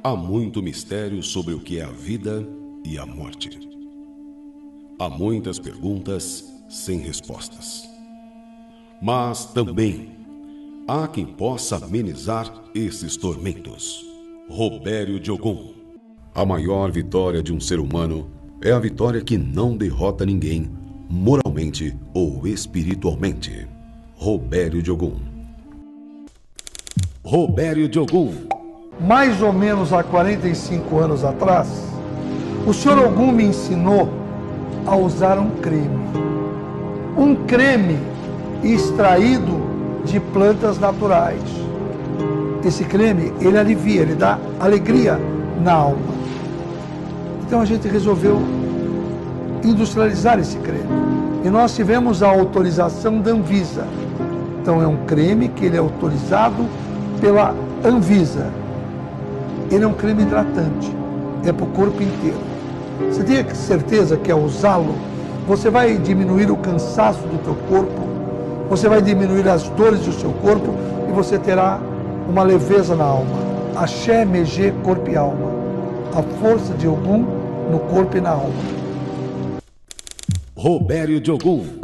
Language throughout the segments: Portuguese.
Há muito mistério sobre o que é a vida e a morte. Há muitas perguntas sem respostas. Mas também há quem possa amenizar esses tormentos. Robério de Ogum. A maior vitória de um ser humano é a vitória que não derrota ninguém, moralmente ou espiritualmente. Robério de Ogum. Robério de Ogum. Mais ou menos há 45 anos atrás, o Sr. Ogum me ensinou a usar um creme. Um creme extraído de plantas naturais. Esse creme, ele alivia, ele dá alegria na alma. Então a gente resolveu industrializar esse creme. E nós tivemos a autorização da Anvisa. Então é um creme que ele é autorizado pela Anvisa. Ele é um creme hidratante, é para o corpo inteiro. Você tem certeza que ao usá-lo, você vai diminuir o cansaço do teu corpo, você vai diminuir as dores do seu corpo e você terá uma leveza na alma. Axé, Megê, corpo e alma. A força de Ogum no corpo e na alma. Robério de Ogum.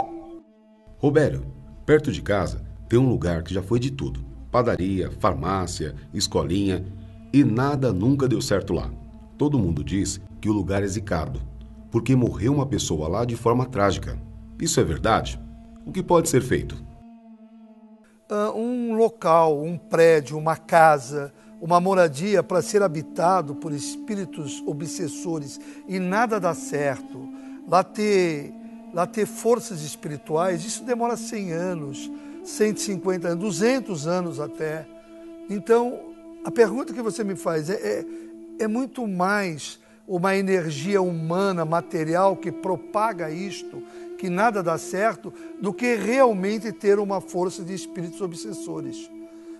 Robério, perto de casa tem um lugar que já foi de tudo. Padaria, farmácia, escolinha, e nada nunca deu certo lá. Todo mundo diz que o lugar é zicado, porque morreu uma pessoa lá de forma trágica. Isso é verdade? O que pode ser feito? Um local, um prédio, uma casa, uma moradia para ser habitado por espíritos obsessores e nada dá certo, lá ter forças espirituais, isso demora 100 anos, 150 anos, 200 anos até. Então, a pergunta que você me faz é muito mais uma energia humana, material, que propaga isto, que nada dá certo, do que realmente ter uma força de espíritos obsessores.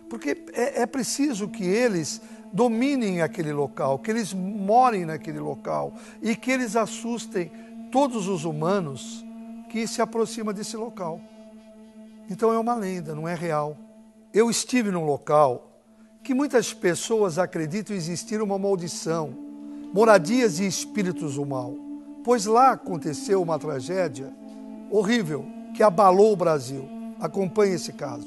Porque é preciso que eles dominem aquele local, que eles morem naquele local e que eles assustem todos os humanos que se aproximam desse local. Então é uma lenda, não é real. Eu estive num local que muitas pessoas acreditam existir uma maldição, moradias de espíritos do mal, pois lá aconteceu uma tragédia horrível que abalou o Brasil. Acompanhe esse caso.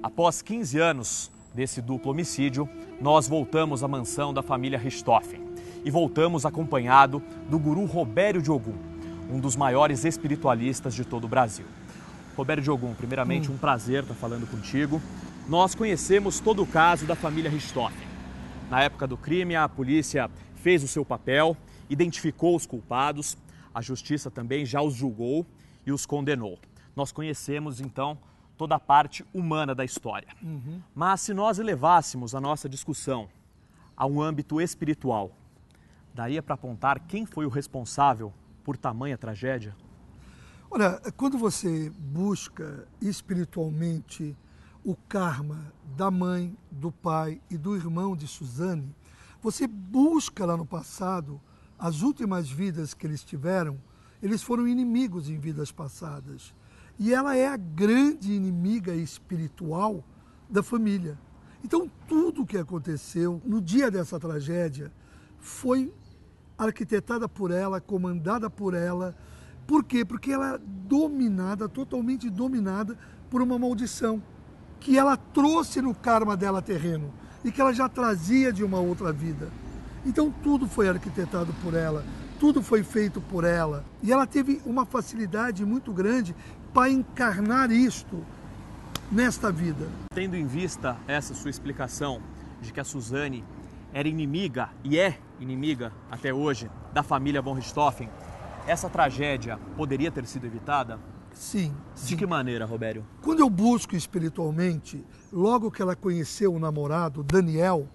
Após 15 anos desse duplo homicídio, nós voltamos à mansão da família Richthofen e voltamos acompanhado do guru Robério de Ogum, um dos maiores espiritualistas de todo o Brasil. Robério de Ogum, primeiramente um prazer estar falando contigo. Nós conhecemos todo o caso da família Richthofen. Na época do crime, a polícia fez o seu papel, identificou os culpados, a justiça também já os julgou e os condenou. Nós conhecemos, então, toda a parte humana da história. Mas se nós elevássemos a nossa discussão a um âmbito espiritual, daria para apontar quem foi o responsável por tamanha tragédia? Olha, quando você busca espiritualmente o karma da mãe, do pai e do irmão de Suzane, você busca lá no passado, as últimas vidas que eles tiveram, eles foram inimigos em vidas passadas. E ela é a grande inimiga espiritual da família. Então, tudo o que aconteceu no dia dessa tragédia foi arquitetada por ela, comandada por ela. Por quê? Porque ela é dominada, totalmente dominada por uma maldição que ela trouxe no karma dela terreno e que ela já trazia de uma outra vida. Então tudo foi arquitetado por ela, tudo foi feito por ela. E ela teve uma facilidade muito grande para encarnar isto nesta vida. Tendo em vista essa sua explicação de que a Suzane era inimiga e é inimiga até hoje da família von Richthofen, essa tragédia poderia ter sido evitada? Sim. De que maneira, Robério? Quando eu busco espiritualmente, logo que ela conheceu o namorado, Daniel,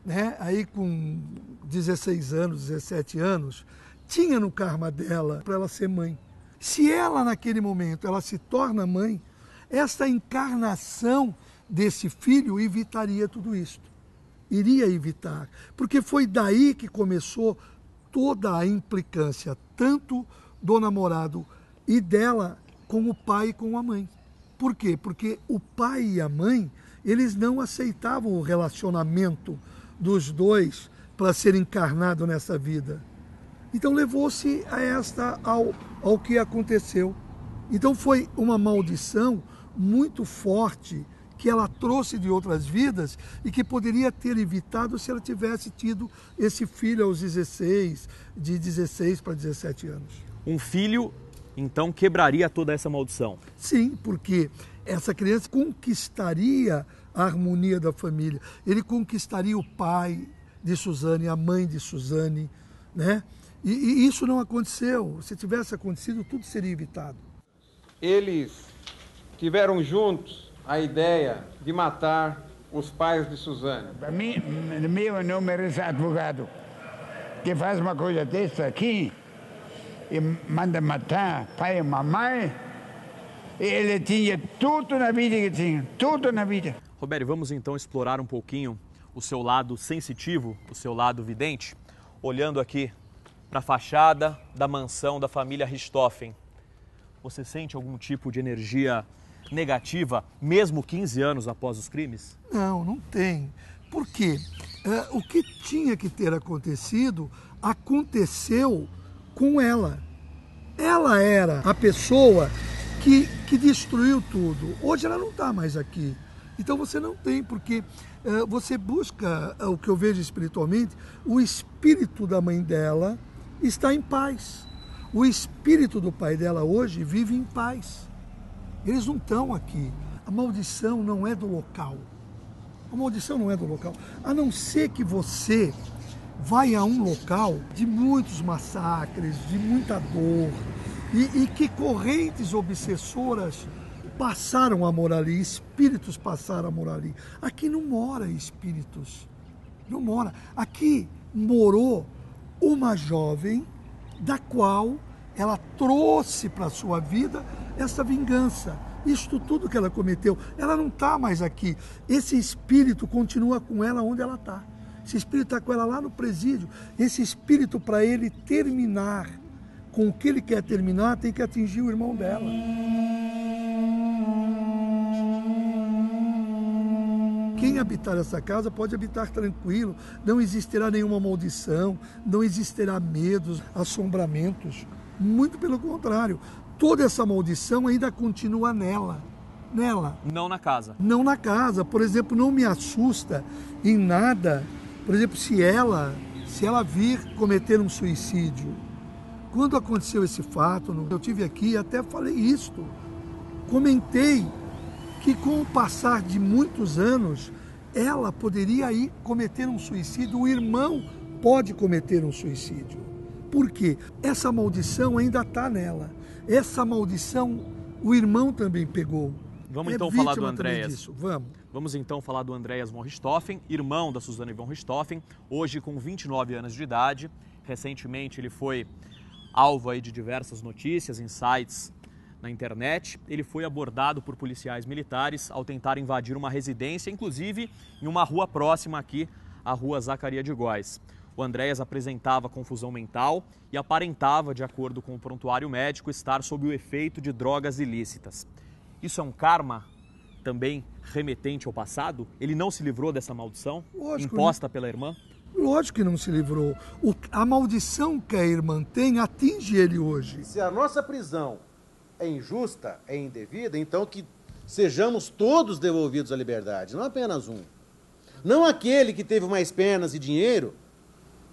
né, aí com 16 anos, 17 anos, tinha no karma dela para ela ser mãe. Se ela, naquele momento, ela se torna mãe, esta encarnação desse filho evitaria tudo isto. Iria evitar. Porque foi daí que começou toda a implicância, tanto do namorado e dela com o pai e com a mãe. Por quê? Porque o pai e a mãe, eles não aceitavam o relacionamento dos dois para ser encarnado nessa vida. Então levou-se ao que aconteceu. Então foi uma maldição muito forte que ela trouxe de outras vidas e que poderia ter evitado se ela tivesse tido esse filho aos 16, de 16 para 17 anos. Um filho, então, quebraria toda essa maldição? Sim, porque essa criança conquistaria a harmonia da família. Ele conquistaria o pai de Suzane, a mãe de Suzane, né? E isso não aconteceu. Se tivesse acontecido, tudo seria evitado. Eles tiveram juntos a ideia de matar os pais de Suzane. Para mim, meu número é advogado, que faz uma coisa dessa aqui e manda matar pai e mamãe. Ele tinha tudo na vida que tinha, tudo na vida. Robério, vamos então explorar um pouquinho o seu lado sensitivo, o seu lado vidente, olhando aqui para a fachada da mansão da família Richthofen. Você sente algum tipo de energia negativa, mesmo 15 anos após os crimes? Não, não tem. Por quê? O que tinha que ter acontecido, aconteceu com ela. Ela era a pessoa que destruiu tudo. Hoje ela não está mais aqui. Então você não tem, porque você busca, o que eu vejo espiritualmente, o espírito da mãe dela está em paz. O espírito do pai dela hoje vive em paz. Eles não estão aqui. A maldição não é do local. A maldição não é do local. A não ser que você vai a um local de muitos massacres, de muita dor, e que correntes obsessoras passaram a morar ali, espíritos passaram a morar ali. Aqui não mora espíritos. Não mora. Aqui morou uma jovem da qual ela trouxe para a sua vida essa vingança. Isto tudo que ela cometeu, ela não está mais aqui. Esse espírito continua com ela onde ela está. Esse espírito está com ela lá no presídio. Esse espírito, para ele terminar com o que ele quer terminar, tem que atingir o irmão dela. Quem habitar essa casa pode habitar tranquilo, não existirá nenhuma maldição, não existirá medos, assombramentos. Muito pelo contrário, toda essa maldição ainda continua nela. Não na casa. Não na casa. Por exemplo, não me assusta em nada, por exemplo, se ela vir cometer um suicídio. Quando aconteceu esse fato, eu tive aqui e até falei isto. Comentei que com o passar de muitos anos, ela poderia ir cometer um suicídio, o irmão pode cometer um suicídio. Por quê? Essa maldição ainda está nela. Essa maldição o irmão também pegou. Vamos então falar do Andreas. Vamos então falar do Andreas von Richthofen, irmão da Suzane von Richthofen, hoje com 29 anos de idade. Recentemente ele foi alvo aí de diversas notícias, em sites na internet. Ele foi abordado por policiais militares ao tentar invadir uma residência, inclusive em uma rua próxima aqui, a rua Zacaria de Góes. O Andreas apresentava confusão mental e aparentava, de acordo com o prontuário médico, estar sob o efeito de drogas ilícitas. Isso é um karma também remetente ao passado? Ele não se livrou dessa maldição imposta pela irmã? Lógico que não se livrou. A maldição que a irmã tem atinge ele hoje. Se a nossa prisão é injusta, é indevida, então que sejamos todos devolvidos à liberdade, não apenas um. Não aquele que teve mais penas e dinheiro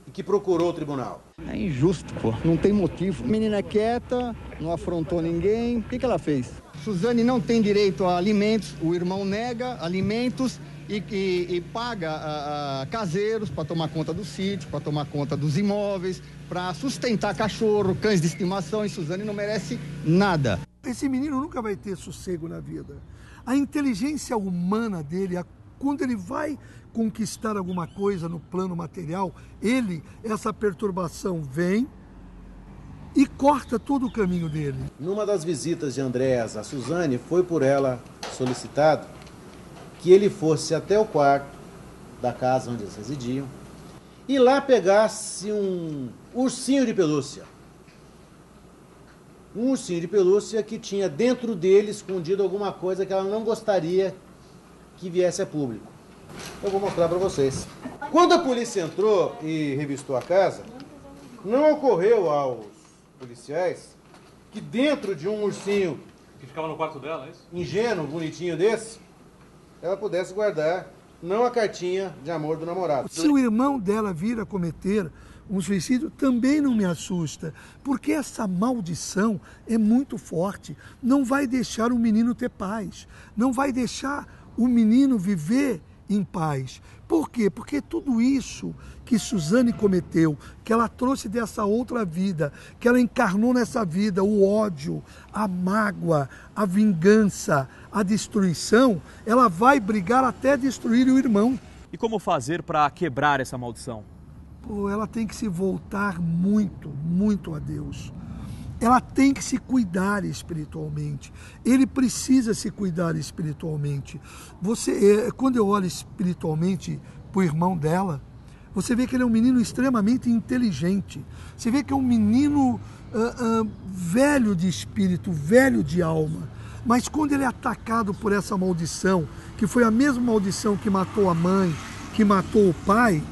e que procurou o tribunal. É injusto, pô. Não tem motivo. Menina quieta, não afrontou ninguém. O que ela fez? Suzane não tem direito a alimentos, o irmão nega alimentos e paga caseiros para tomar conta do sítio, para tomar conta dos imóveis, para sustentar cachorro, cães de estimação, e Suzane não merece nada. Esse menino nunca vai ter sossego na vida. A inteligência humana dele, quando ele vai conquistar alguma coisa no plano material, essa perturbação vem e corta todo o caminho dele. Numa das visitas de Andreas a Suzane, foi por ela solicitado que ele fosse até o quarto da casa onde eles residiam e lá pegasse um ursinho de pelúcia um ursinho de pelúcia que tinha dentro dele escondido alguma coisa que ela não gostaria que viesse a público. Eu vou mostrar para vocês. Quando a polícia entrou e revistou a casa, não ocorreu aos policiais que dentro de um ursinho Que ficava no quarto dela, é isso? ingênuo, bonitinho desse, ela pudesse guardar não a cartinha de amor do namorado. Se o irmão dela vir a cometer um suicídio, também não me assusta, porque essa maldição é muito forte. Não vai deixar o menino ter paz, não vai deixar o menino viver em paz. Por quê? Porque tudo isso que Suzane cometeu, que ela trouxe dessa outra vida, que ela encarnou nessa vida, o ódio, a mágoa, a vingança, a destruição, ela vai brigar até destruir o irmão. E como fazer para quebrar essa maldição? Ela tem que se voltar muito, muito a Deus. Ela tem que se cuidar espiritualmente. Ele precisa se cuidar espiritualmente. Quando eu olho espiritualmente para o irmão dela, você vê que ele é um menino extremamente inteligente. Você vê que é um menino velho de espírito, velho de alma. Mas quando ele é atacado por essa maldição, que foi a mesma maldição que matou a mãe, que matou o pai,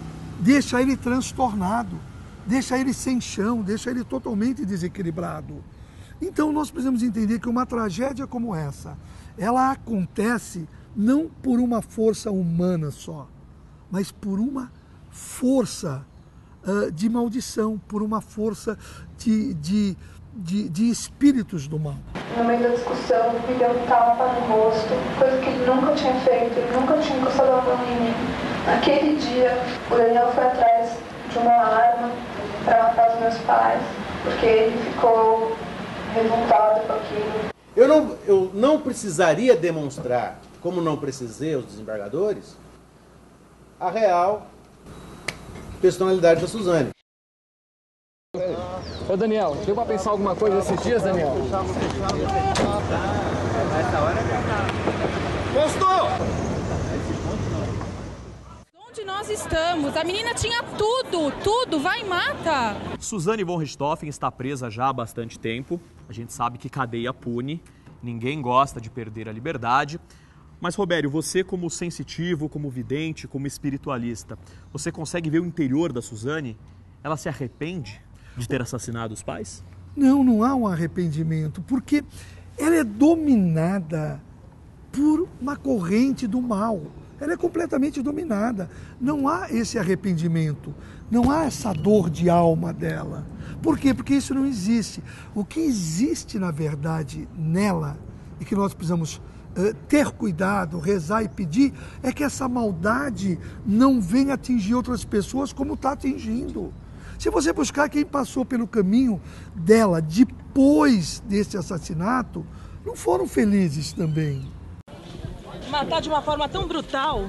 deixa ele transtornado, deixa ele sem chão, deixa ele totalmente desequilibrado. Então nós precisamos entender que uma tragédia como essa, ela acontece não por uma força humana só, mas por uma força de maldição, por uma força de espíritos do mal. No meio da discussão, me deu um tapa no rosto, coisa que ele nunca tinha feito, ele nunca tinha encostado a mão em mim. Naquele dia, o Daniel foi atrás de uma arma para matar os meus pais, porque ele ficou revoltado com aquilo. Eu não precisaria demonstrar, como não precisei aos desembargadores, a real personalidade da Suzane. Ô Daniel, deu pra pensar alguma coisa esses dias, Daniel? Postou! Onde nós estamos? A menina tinha tudo, vai e mata! Suzane von Richthofen está presa já há bastante tempo. A gente sabe que cadeia pune, ninguém gosta de perder a liberdade. Mas, Robério, você como sensitivo, como vidente, como espiritualista, você consegue ver o interior da Suzane? Ela se arrepende de ter assassinado os pais? Não há um arrependimento, porque ela é dominada por uma corrente do mal. Ela é completamente dominada. Não há esse arrependimento, não há essa dor de alma dela. Por quê? Porque isso não existe. O que existe, na verdade, nela, e que nós precisamos ter cuidado, rezar e pedir, é que essa maldade não venha atingir outras pessoas como está atingindo. Se você buscar quem passou pelo caminho dela depois desse assassinato, não foram felizes também. Matar de uma forma tão brutal.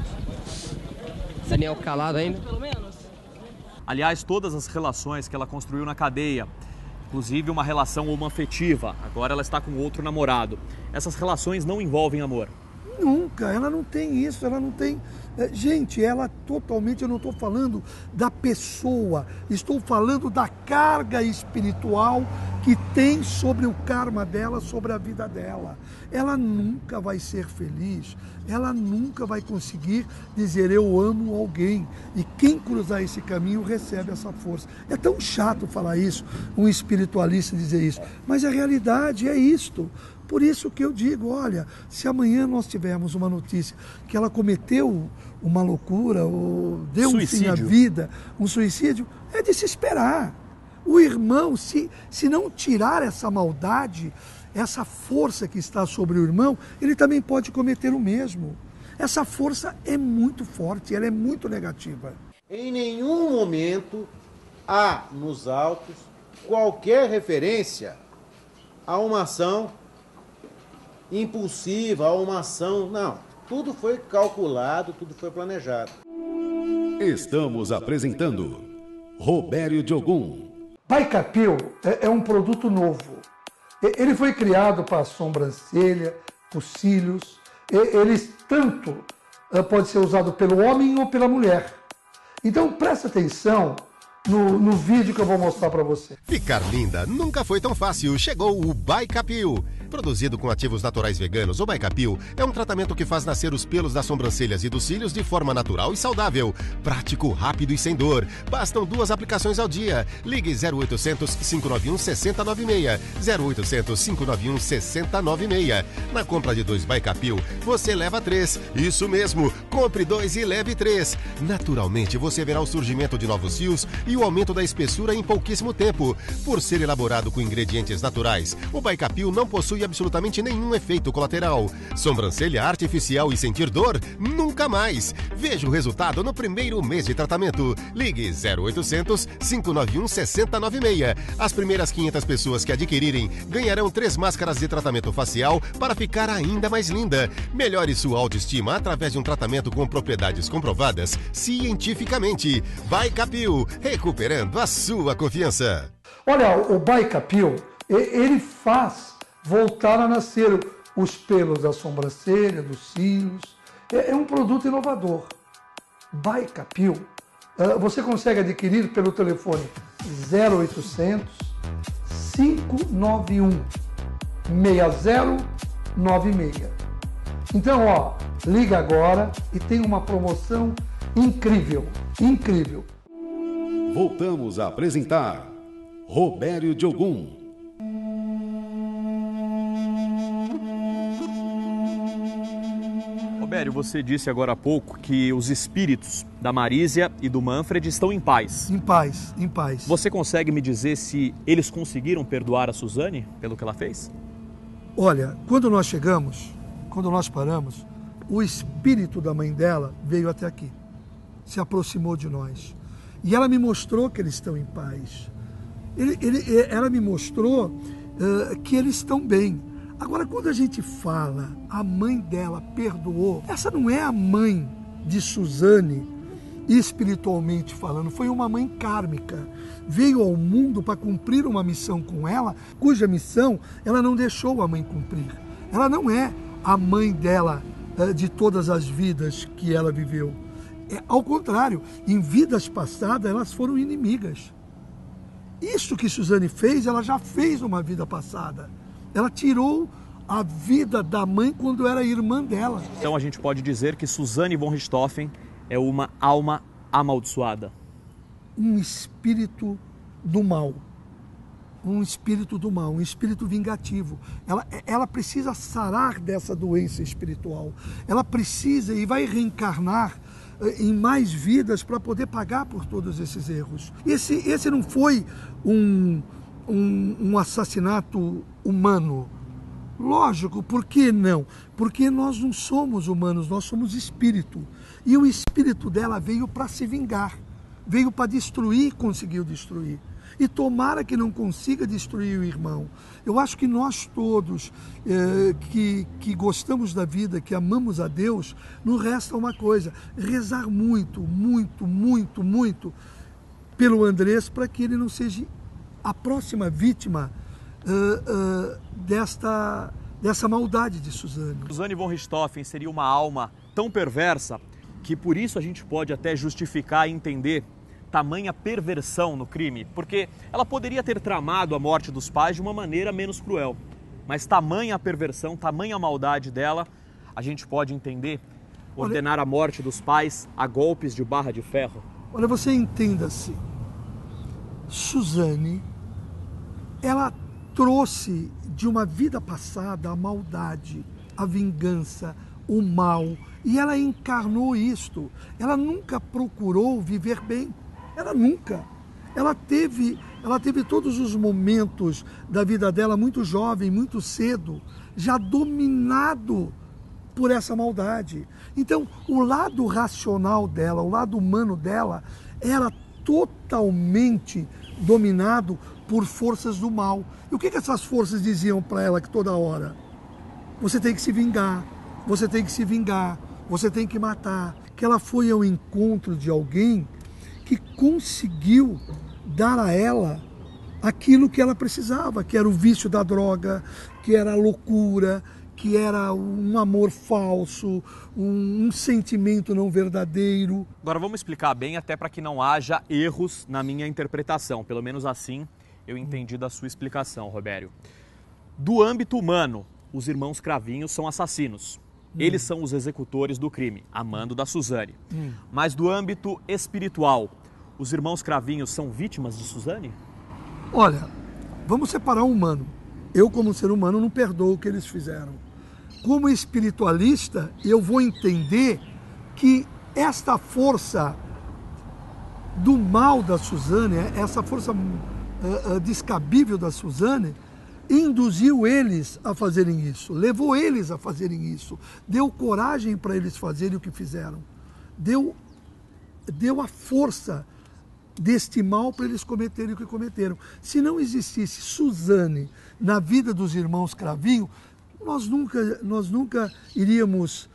Daniel calado ainda? Pelo menos. Aliás, todas as relações que ela construiu na cadeia, inclusive uma relação homoafetiva, agora ela está com outro namorado. Essas relações não envolvem amor. Nunca, ela não tem isso, ela não tem... Gente, ela totalmente, eu não estou falando da pessoa, estou falando da carga espiritual que tem sobre o karma dela, sobre a vida dela. Ela nunca vai ser feliz, ela nunca vai conseguir dizer eu amo alguém. E quem cruzar esse caminho recebe essa força. É tão chato falar isso, um espiritualista dizer isso, mas a realidade é isto. Por isso que eu digo, olha, se amanhã nós tivermos uma notícia que ela cometeu uma loucura, ou deu um fim à vida, um suicídio, é de se esperar. O irmão, se não tirar essa maldade, essa força que está sobre o irmão, ele também pode cometer o mesmo. Essa força é muito forte, ela é muito negativa. Em nenhum momento há nos autos qualquer referência a uma ação impulsiva, a uma ação... Não, tudo foi calculado, tudo foi planejado. Estamos apresentando Robério de Ogum. Pai Capil é um produto novo. Ele foi criado para a sobrancelha, para os cílios. Ele tanto pode ser usado pelo homem ou pela mulher. Então presta atenção no vídeo que eu vou mostrar para você. Ficar linda nunca foi tão fácil. Chegou o Baicapil. Produzido com ativos naturais veganos, o Baicapil é um tratamento que faz nascer os pelos das sobrancelhas e dos cílios de forma natural e saudável. Prático, rápido e sem dor. Bastam 2 aplicações ao dia. Ligue 0800 591 6096. 0800 591 6096. Na compra de 2 Baicapil, você leva 3. Isso mesmo, compre 2 e leve 3. Naturalmente, você verá o surgimento de novos fios e o aumento da espessura em pouquíssimo tempo. Por ser elaborado com ingredientes naturais, o Baicapil não possui absolutamente nenhum efeito colateral. Sobrancelha artificial e sentir dor? Nunca mais! Veja o resultado no primeiro mês de tratamento. Ligue 0800 591 6096. As primeiras 500 pessoas que adquirirem ganharão 3 máscaras de tratamento facial para ficar ainda mais linda. Melhore sua autoestima através de um tratamento com propriedades comprovadas cientificamente. Baicapil, recuperando a sua confiança. Olha, o Baicapil, ele faz voltar a nascer os pelos da sobrancelha, dos cílios. É um produto inovador. Baicapil, você consegue adquirir pelo telefone 0800 591 6096. Então, liga agora e tem uma promoção incrível, incrível. Voltamos a apresentar Robério de Ogum. Robério, você disse agora há pouco que os espíritos da Marísia e do Manfred estão em paz. Em paz, em paz. Você consegue me dizer se eles conseguiram perdoar a Suzane pelo que ela fez? Olha, quando nós chegamos, quando nós paramos, o espírito da mãe dela veio até aqui, se aproximou de nós. E ela me mostrou que eles estão em paz. Ela me mostrou que eles estão bem. Agora, quando a gente fala, a mãe dela perdoou, essa não é a mãe de Suzane, espiritualmente falando, foi uma mãe kármica. Veio ao mundo para cumprir uma missão com ela, cuja missão ela não deixou a mãe cumprir. Ela não é a mãe dela de todas as vidas que ela viveu. Ao contrário, em vidas passadas elas foram inimigas. Isso que Suzane fez, ela já fez numa vida passada. Ela tirou a vida da mãe quando era irmã dela. Então a gente pode dizer que Suzane von Richthofen é uma alma amaldiçoada. Um espírito do mal. Um espírito do mal, um espírito vingativo. Ela precisa sarar dessa doença espiritual. Ela precisa e vai reencarnar em mais vidas para poder pagar por todos esses erros. Esse não foi um assassinato humano. Lógico, por que não? Porque nós não somos humanos, nós somos espírito. E o espírito dela veio para se vingar, veio para destruir, conseguiu destruir. E tomara que não consiga destruir o irmão. Eu acho que nós todos que gostamos da vida, que amamos a Deus, nos resta uma coisa: rezar muito, muito, muito, muito pelo Andrés para que ele não seja a próxima vítima dessa maldade de Suzane. Suzane von Richthofen seria uma alma tão perversa que por isso a gente pode até justificar e entender tamanha perversão no crime, porque ela poderia ter tramado a morte dos pais de uma maneira menos cruel, mas tamanha a perversão, tamanha a maldade dela, a gente pode entender, ordenar a morte dos pais a golpes de barra de ferro. Olha, você entenda-se, Suzane, ela trouxe de uma vida passada a maldade, a vingança, o mal, e ela encarnou isto. Ela nunca procurou viver bem, ela nunca. Ela teve todos os momentos da vida dela muito jovem, muito cedo, já dominado por essa maldade. Então, o lado racional dela, o lado humano dela, era totalmente dominado por forças do mal. E o que essas forças diziam para ela que toda hora? Você tem que se vingar, você tem que se vingar, você tem que matar. Que ela foi ao encontro de alguém que conseguiu dar a ela aquilo que ela precisava, que era o vício da droga, que era a loucura, que era um amor falso, um sentimento não verdadeiro. Agora vamos explicar bem, até para que não haja erros na minha interpretação. Pelo menos assim eu entendi da sua explicação, Robério. Do âmbito humano, os irmãos Cravinhos são assassinos. Eles são os executores do crime, a mando da Suzane. Mas do âmbito espiritual, os irmãos Cravinhos são vítimas de Suzane? Olha, vamos separar o humano. Eu, como ser humano, não perdoo o que eles fizeram. Como espiritualista, eu vou entender que esta força do mal da Suzane, essa força descabível da Suzane, induziu eles a fazerem isso, levou eles a fazerem isso, deu coragem para eles fazerem o que fizeram, deu a força deste mal para eles cometerem o que cometeram. Se não existisse Suzane na vida dos irmãos Cravinho, nós nunca iríamos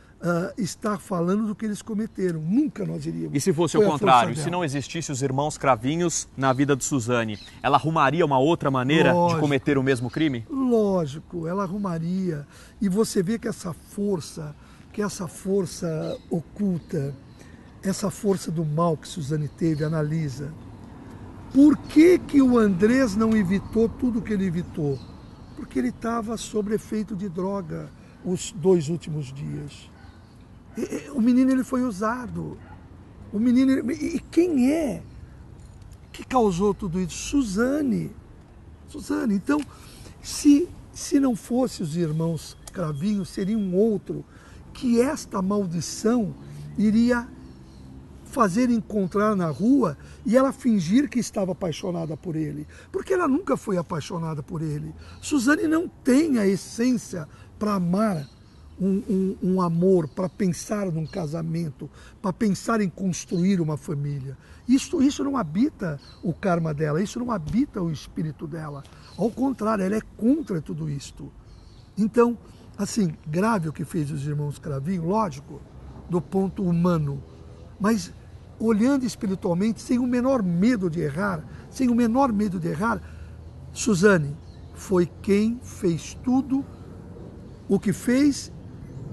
estar falando do que eles cometeram. Nunca nós iríamos. E se fosse o contrário, se não existisse os irmãos Cravinhos na vida de Suzane, ela arrumaria uma outra maneira de cometer o mesmo crime? Lógico, ela arrumaria. E você vê que essa força oculta, essa força do mal que Suzane teve, analisa. Por que o Andrés não evitou tudo que ele evitou? Porque ele estava sob efeito de droga os 2 últimos dias. O menino ele foi usado. E quem é que causou tudo isso? Suzane. Então, se não fosse os irmãos Cravinhos, seria um outro que esta maldição iria fazer encontrar na rua e ela fingir que estava apaixonada por ele. Porque ela nunca foi apaixonada por ele. Suzane não tem a essência para amar um amor, para pensar num casamento, para pensar em construir uma família. Isso não habita o karma dela, isso não habita o espírito dela. Ao contrário, ela é contra tudo isto. Então, assim, grave o que fez os irmãos Cravinho, lógico, do ponto humano, mas olhando espiritualmente, sem o menor medo de errar, Suzane foi quem fez tudo o que fez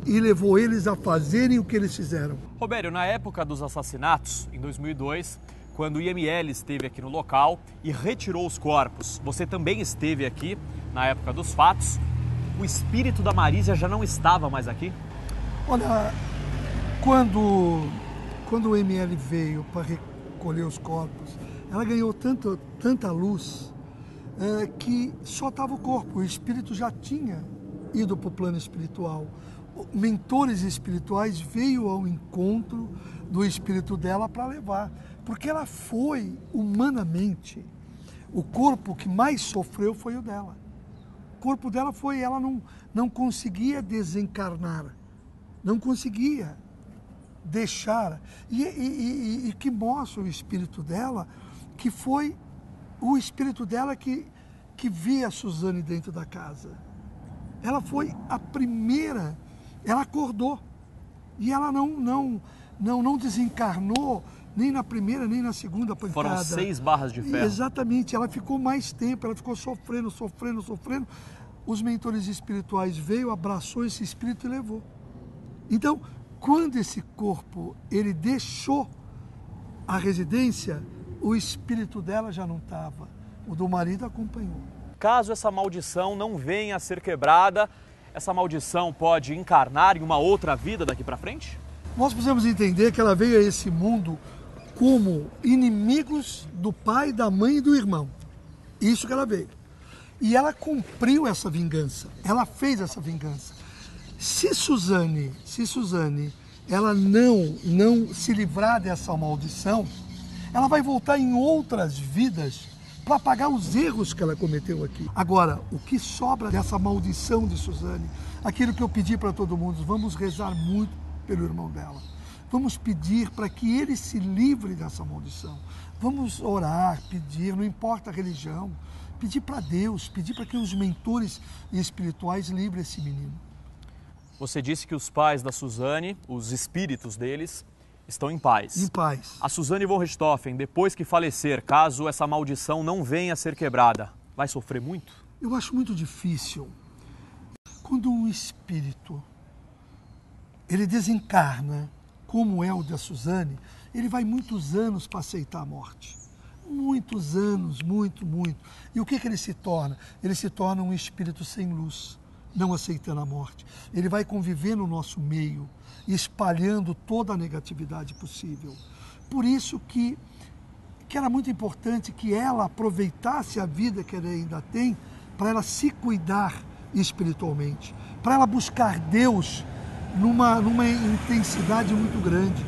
e levou eles a fazerem o que eles fizeram. Robério, na época dos assassinatos, em 2002, quando o IML esteve aqui no local e retirou os corpos, você também esteve aqui na época dos fatos, o espírito da Marísia já não estava mais aqui? Olha, quando o IML veio para recolher os corpos, ela ganhou tanta luz que só estava o corpo, o espírito já tinha ido para o plano espiritual. Mentores espirituais veio ao encontro do espírito dela para levar, porque ela foi, humanamente, o corpo que mais sofreu foi o dela. O corpo dela foi, ela não conseguia desencarnar, não conseguia deixar, e que mostra o espírito dela, que foi o espírito dela que via a Suzane dentro da casa. Ela foi a primeira, ela acordou, e ela não desencarnou nem na primeira, nem na segunda pancada. Foram 6 barras de ferro. Exatamente, ela ficou mais tempo, ela ficou sofrendo. Os mentores espirituais veio, abraçou esse espírito e levou. Então, quando esse corpo ele deixou a residência, o espírito dela já não estava, o do marido acompanhou. Caso essa maldição não venha a ser quebrada, essa maldição pode encarnar em uma outra vida daqui para frente? Nós precisamos entender que ela veio a esse mundo como inimigos do pai, da mãe e do irmão. Isso que ela veio. E ela cumpriu essa vingança, ela fez essa vingança. Se Suzane ela não se livrar dessa maldição, ela vai voltar em outras vidas para pagar os erros que ela cometeu aqui. Agora, o que sobra dessa maldição de Suzane, aquilo que eu pedi para todo mundo, vamos rezar muito pelo irmão dela. Vamos pedir para que ele se livre dessa maldição. Vamos orar, pedir, não importa a religião, pedir para Deus, pedir para que os mentores espirituais livrem esse menino. Você disse que os pais da Suzane, os espíritos deles, estão em paz. Em paz. A Suzane von Richthofen, depois que falecer, caso essa maldição não venha a ser quebrada, vai sofrer muito? Eu acho muito difícil. Quando um espírito, ele desencarna, como é o da Suzane, ele vai muitos anos para aceitar a morte. Muitos anos, muito. E o que ele se torna? Ele se torna um espírito sem luz, não aceitando a morte. Ele vai conviver no nosso meio, espalhando toda a negatividade possível. Por isso que era muito importante que ela aproveitasse a vida que ela ainda tem para ela se cuidar espiritualmente, para ela buscar Deus numa intensidade muito grande,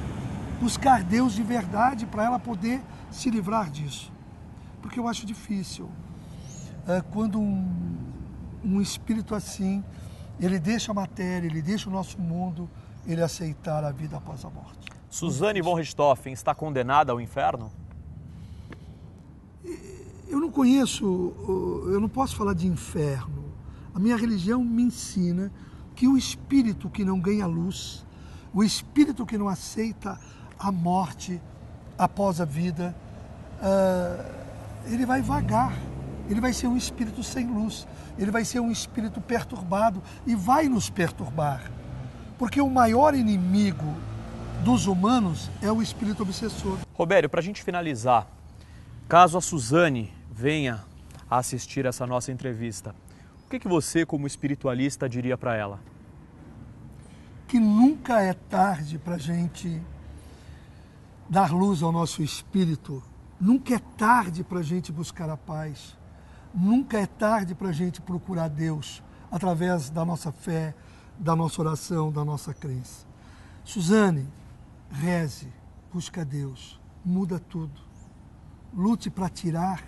buscar Deus de verdade para ela poder se livrar disso. Porque eu acho difícil quando um espírito assim, ele deixa a matéria, ele deixa o nosso mundo, ele aceitar a vida após a morte. Suzane von Richthofen está condenada ao inferno? Eu não conheço, eu não posso falar de inferno. A minha religião me ensina que o espírito que não ganha luz, o espírito que não aceita a morte após a vida, ele vai vagar, ele vai ser um espírito sem luz, ele vai ser um espírito perturbado e vai nos perturbar. Porque o maior inimigo dos humanos é o espírito obsessor. Robério, para a gente finalizar, caso a Suzane venha a assistir essa nossa entrevista, o que você, como espiritualista, diria para ela? Que nunca é tarde para a gente dar luz ao nosso espírito, nunca é tarde para a gente buscar a paz, nunca é tarde para a gente procurar Deus através da nossa fé, da nossa oração, da nossa crença. Suzane, reze, busca Deus, muda tudo. Lute para tirar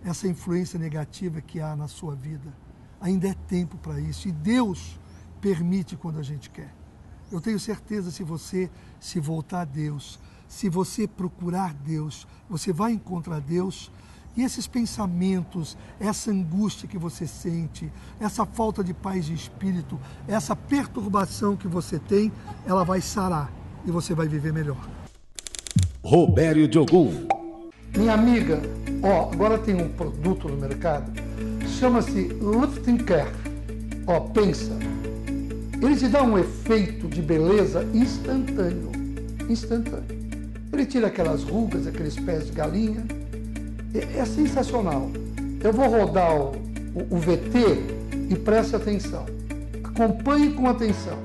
essa influência negativa que há na sua vida. Ainda é tempo para isso e Deus permite quando a gente quer. Eu tenho certeza, se você se voltar a Deus, se você procurar Deus, você vai encontrar Deus. E esses pensamentos, essa angústia que você sente, essa falta de paz de espírito, essa perturbação que você tem, ela vai sarar e você vai viver melhor. Robério de Ogum. Minha amiga, agora tem um produto no mercado, chama-se Lifting Care. Pensa, ele te dá um efeito de beleza instantâneo. Ele tira aquelas rugas, aqueles pés de galinha. É sensacional. Eu vou rodar o VT e preste atenção. Acompanhe com atenção.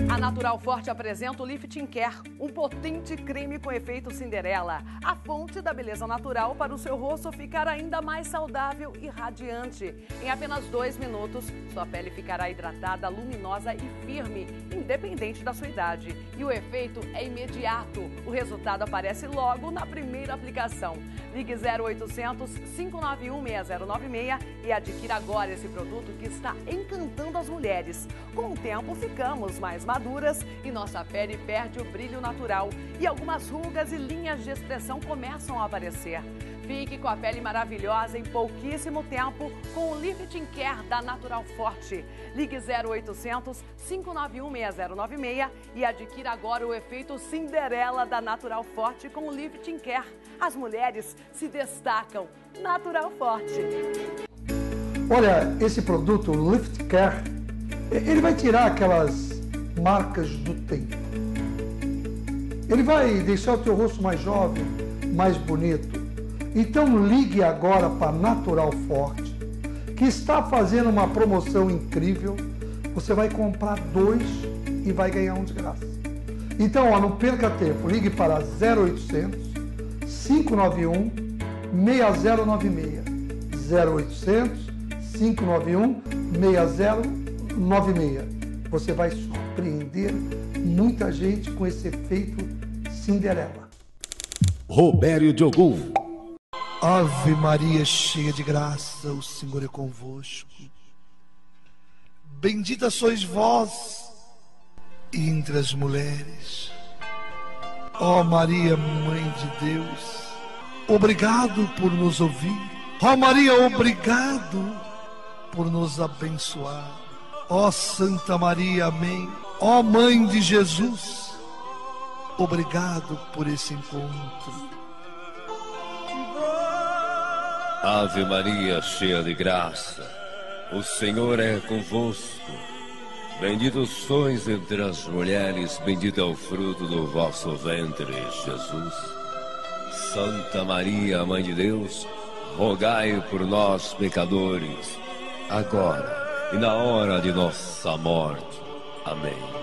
A Natural Forte apresenta o Lifting Care, um potente creme com efeito Cinderela. A fonte da beleza natural para o seu rosto ficar ainda mais saudável e radiante. Em apenas 2 minutos, sua pele ficará hidratada, luminosa e firme, independente da sua idade. E o efeito é imediato. O resultado aparece logo na primeira aplicação. Ligue 0800 591 6096 e adquira agora esse produto que está encantando as mulheres. Com o tempo, ficamos mais maduras e nossa pele perde o brilho natural e algumas rugas e linhas de expressão começam a aparecer. Fique com a pele maravilhosa em pouquíssimo tempo com o Lifting Care da Natural Forte. Ligue 0800 591 6096 e adquira agora o efeito Cinderela da Natural Forte com o Lifting Care. As mulheres se destacam. Natural Forte. Olha, esse produto, o Lifting Care, ele vai tirar aquelas marcas do tempo. Ele vai deixar o teu rosto mais jovem, mais bonito. Então ligue agora para Natural Forte, que está fazendo uma promoção incrível. Você vai comprar 2 e vai ganhar um de graça. Então, não perca tempo. Ligue para 0800 591 6096. 0800 591 6096. Você vai surpreender muita gente com esse efeito Cinderela. Robério de Ogum. Ave Maria, cheia de graça, o Senhor é convosco. Bendita sois vós entre as mulheres. Ó Maria, Mãe de Deus, obrigado por nos ouvir. Ó Maria, obrigado por nos abençoar. Ó Santa Maria, amém. Ó Mãe de Jesus, obrigado por esse encontro. Ave Maria, cheia de graça, o Senhor é convosco. Bendito sois entre as mulheres, bendito é o fruto do vosso ventre, Jesus. Santa Maria, Mãe de Deus, rogai por nós, pecadores, agora e na hora de nossa morte. Amém.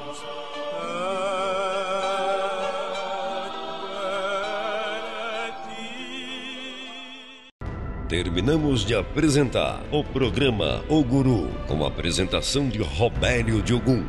Terminamos de apresentar o programa O Guru, com a apresentação de Robério de Ogum.